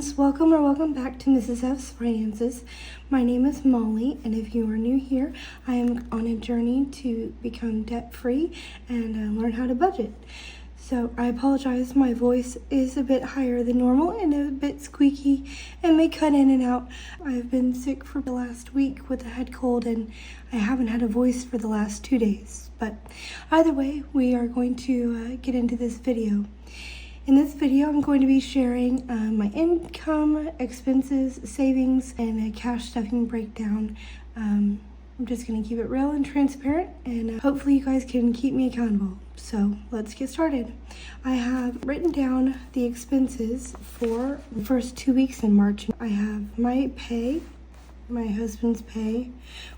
friends, welcome back to Mrs. F's Finances. My name is Molly, and if you are new here, I am on a journey to become debt-free and learn how to budget. So I apologize, my voice is a bit higher than normal and a bit squeaky and may cut in and out. I've been sick for the last week with a head cold and I haven't had a voice for the last 2 days. But either way, we are going to get into this video. In this video, I'm going to be sharing my income, expenses, savings, and a cash stuffing breakdown. I'm just going to keep it real and transparent, and hopefully you guys can keep me accountable. So let's get started. I have written down the expenses for the first 2 weeks in March. I have my pay, my husband's pay.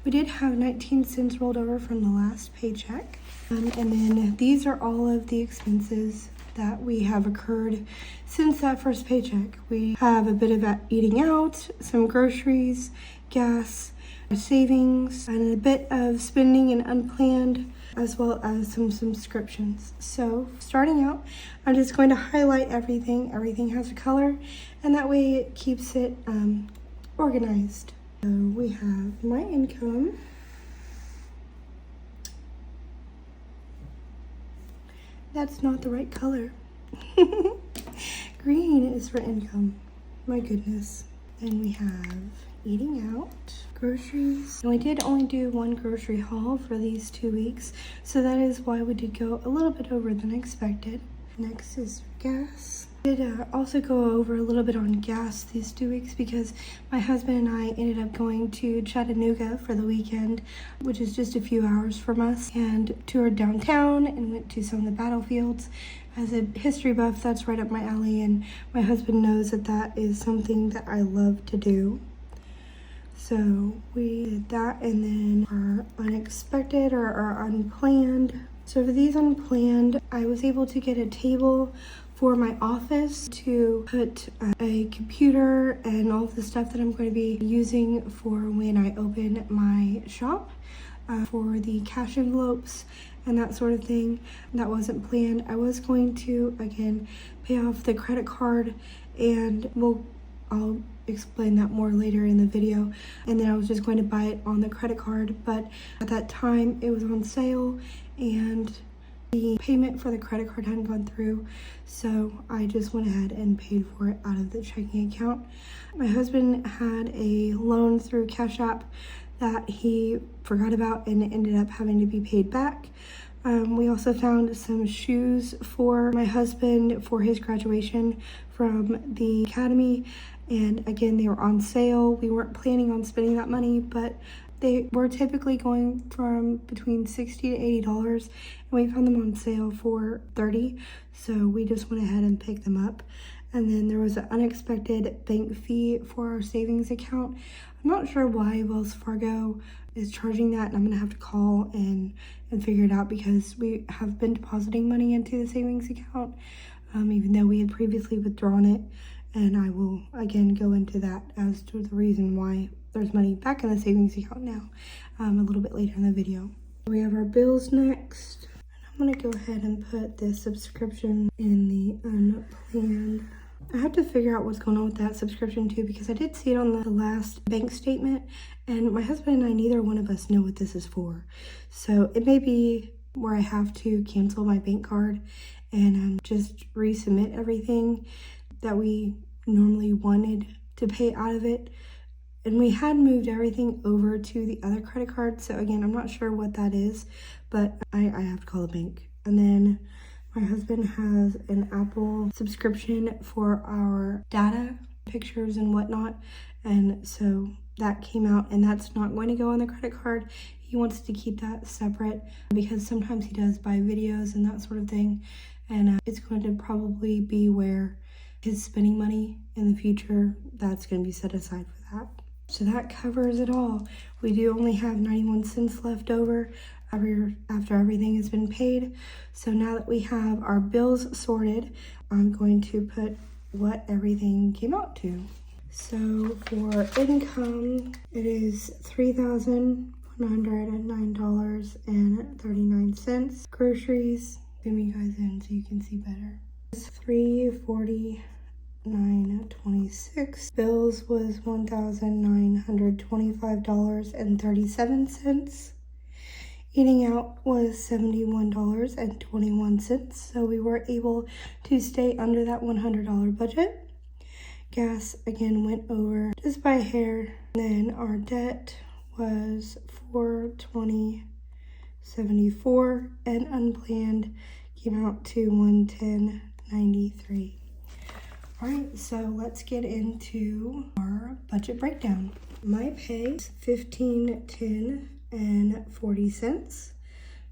We did have 19 cents rolled over from the last paycheck. And then these are all of the expenses that we have occurred since that first paycheck. We have a bit of eating out, some groceries, gas, savings, and a bit of spending and unplanned, as well as some subscriptions. So starting out, I'm just going to highlight everything. Everything has a color, and that way it keeps it organized. So we have my income. That's not the right color. Green is for income. My goodness. Then we have eating out, groceries. And we did only do one grocery haul for these 2 weeks, so that is why we did go a little bit over than expected. Next is gas. I did also go over a little bit on gas these 2 weeks because my husband and I ended up going to Chattanooga for the weekend, which is just a few hours from us, and toured downtown and went to some of the battlefields. As a history buff, that's right up my alley, and my husband knows that that is something that I love to do. So we did that, and then our unexpected or our unplanned. So for these unplanned, I was able to get a table for my office to put a computer and all of the stuff that I'm going to be using for when I open my shop, for the cash envelopes and that sort of thing. That wasn't planned. I was going to, again, pay off the credit card, and I'll explain that more later in the video. And then I was just going to buy it on the credit card, but at that time it was on sale and the payment for the credit card hadn't gone through, so I just went ahead and paid for it out of the checking account. My husband had a loan through Cash App that he forgot about and it ended up having to be paid back. We also found some shoes for my husband for his graduation from the academy, and again, they were on sale. We weren't planning on spending that money, but they were typically going from between $60 to $80, and we found them on sale for $30, so we just went ahead and picked them up. And then there was an unexpected bank fee for our savings account. I'm not sure why Wells Fargo is charging that, and I'm gonna have to call and figure it out because we have been depositing money into the savings account, even though we had previously withdrawn it. And I will again go into that as to the reason why there's money back in the savings account now, a little bit later in the video. We have our bills next. I'm gonna go ahead and put this subscription in the unplanned. I have to figure out what's going on with that subscription too, because I did see it on the last bank statement, and my husband and I, neither one of us know what this is for. So it may be where I have to cancel my bank card and just resubmit everything that we normally wanted to pay out of it. And we had moved everything over to the other credit card. So again, I'm not sure what that is, but I have to call the bank. And then my husband has an Apple subscription for our data, pictures and whatnot. And so that came out, and that's not going to go on the credit card. He wants to keep that separate because sometimes he does buy videos and that sort of thing. And it's going to probably be where his spending money in the future, that's going to be set aside for that. So that covers it all. We do only have 91 cents left over after everything has been paid. So now that we have our bills sorted, I'm going to put what everything came out to. So for income, it is $3,109.39. Groceries, zoom you guys in so you can see better. It's $3.40 $9.26. Bills was $1,925.37. Eating out was $71.21, so we were able to stay under that $100 budget. Gas again went over just by a hair. Then our debt was $420.74, and unplanned came out to $110.93. All right, so let's get into our budget breakdown. My pay is $15.10.40.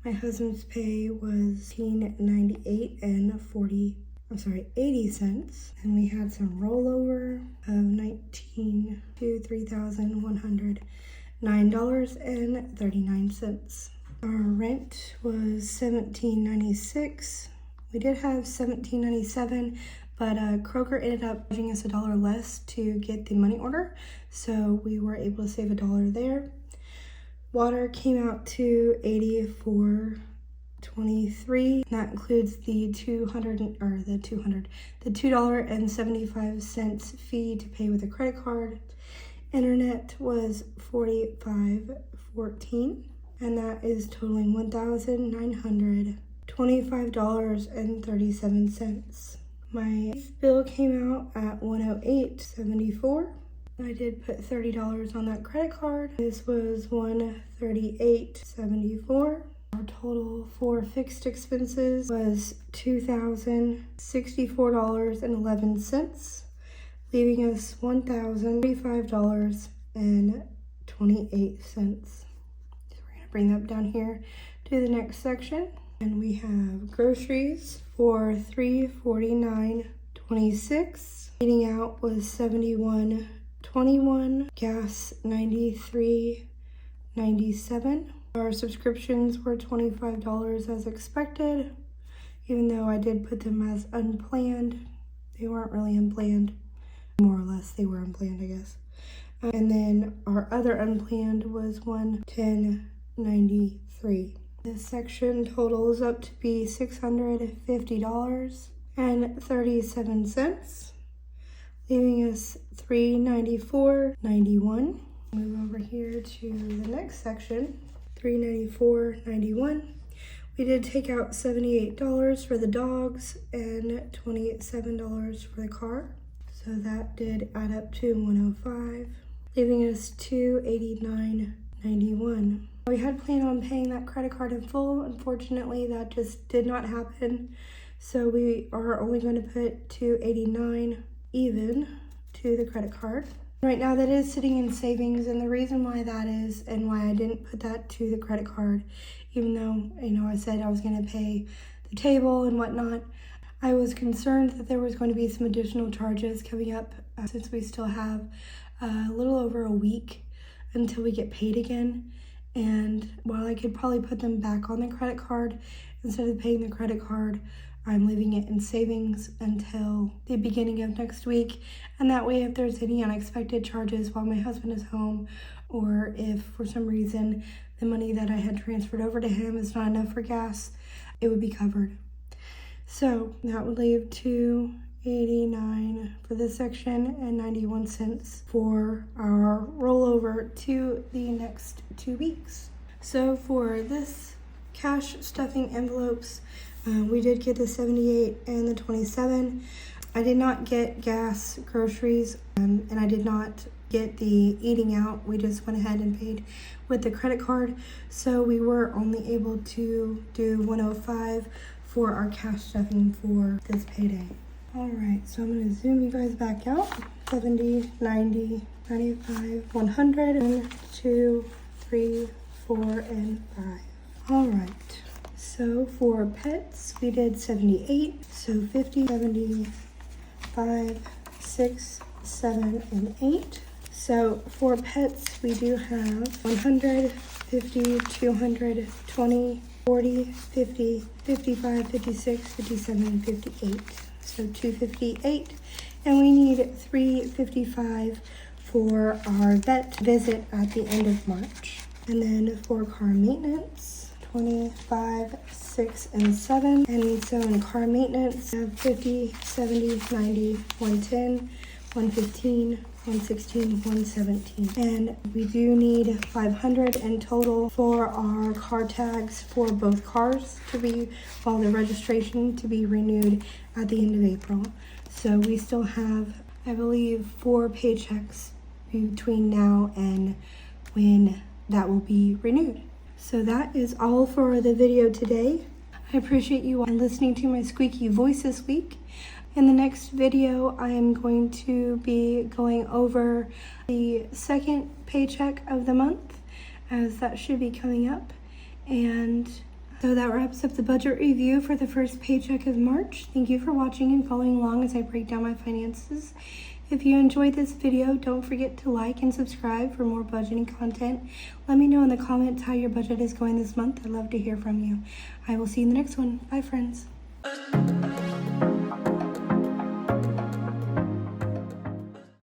My husband's pay was $18.98.80 and we had some rollover of $19 to $3,109.39. Our rent was $17.96. We did have $17.97, but Kroger ended up charging us $1 less to get the money order, so we were able to save $1 there. Water came out to $84.23. That includes the $2.75 fee to pay with a credit card. Internet was $45.14, and that is totaling $1,925.37. My bill came out at $108.74. I did put $30 on that credit card. This was $138.74. Our total for fixed expenses was $2,064.11, leaving us $1,035.28. So we're gonna bring that down here to the next section. And we have groceries for $349.26. Eating out was $71.21. Gas $93.97. Our subscriptions were $25 as expected, even though I did put them as unplanned. They weren't really unplanned. More or less, they were unplanned, I guess. And then our other unplanned was $110.93. This section totals up to be $650.37, leaving us $394.91. Move over here to the next section, $394.91. We did take out $78 for the dogs and $27 for the car. So that did add up to $105, leaving us $289.91. We had planned on paying that credit card in full. Unfortunately, that just did not happen. So we are only going to put $289 even to the credit card. Right now that is sitting in savings, and the reason why that is and why I didn't put that to the credit card, even though, I said I was going to pay the table and whatnot, I was concerned that there was going to be some additional charges coming up since we still have a little over a week until we get paid again. And while I could probably put them back on the credit card, instead of paying the credit card, I'm leaving it in savings until the beginning of next week. And that way, if there's any unexpected charges while my husband is home, or if for some reason the money that I had transferred over to him is not enough for gas, it would be covered. So that would leave $289 for this section and 91 cents for our rollover to the next 2 weeks. So for this cash stuffing envelopes, we did get the 78 and the 27. I did not get gas, groceries, and I did not get the eating out. We just went ahead and paid with the credit card. So we were only able to do 105 for our cash stuffing for this payday. All right, so I'm gonna zoom you guys back out. 70, 90, 95, 100, and 2, 3, 4, and 5. All right, so for pets, we did 78. So 50, 75, 6, 7, and 8. So for pets, we do have 100, 50, 200, 20, 40, 50, 55, 56, 57, and 58. So 258, and we need 355 for our vet visit at the end of March. And then for car maintenance, 25, 6, and 7. And so in car maintenance, I have 50, 70, 90, 110, 115, 116, 117. And we do need 500 in total for our car tags for both cars to be, well, the registration to be renewed at the end of April. So we still have, I believe, 4 paychecks between now and when that will be renewed. So that is all for the video today. I appreciate you listening to my squeaky voice this week. In the next video, I am going to be going over the second paycheck of the month, as that should be coming up. And so that wraps up the budget review for the first paycheck of March. Thank you for watching and following along as I break down my finances. If you enjoyed this video, don't forget to like and subscribe for more budgeting content. Let me know in the comments how your budget is going this month. I'd love to hear from you. I will see you in the next one. Bye, friends.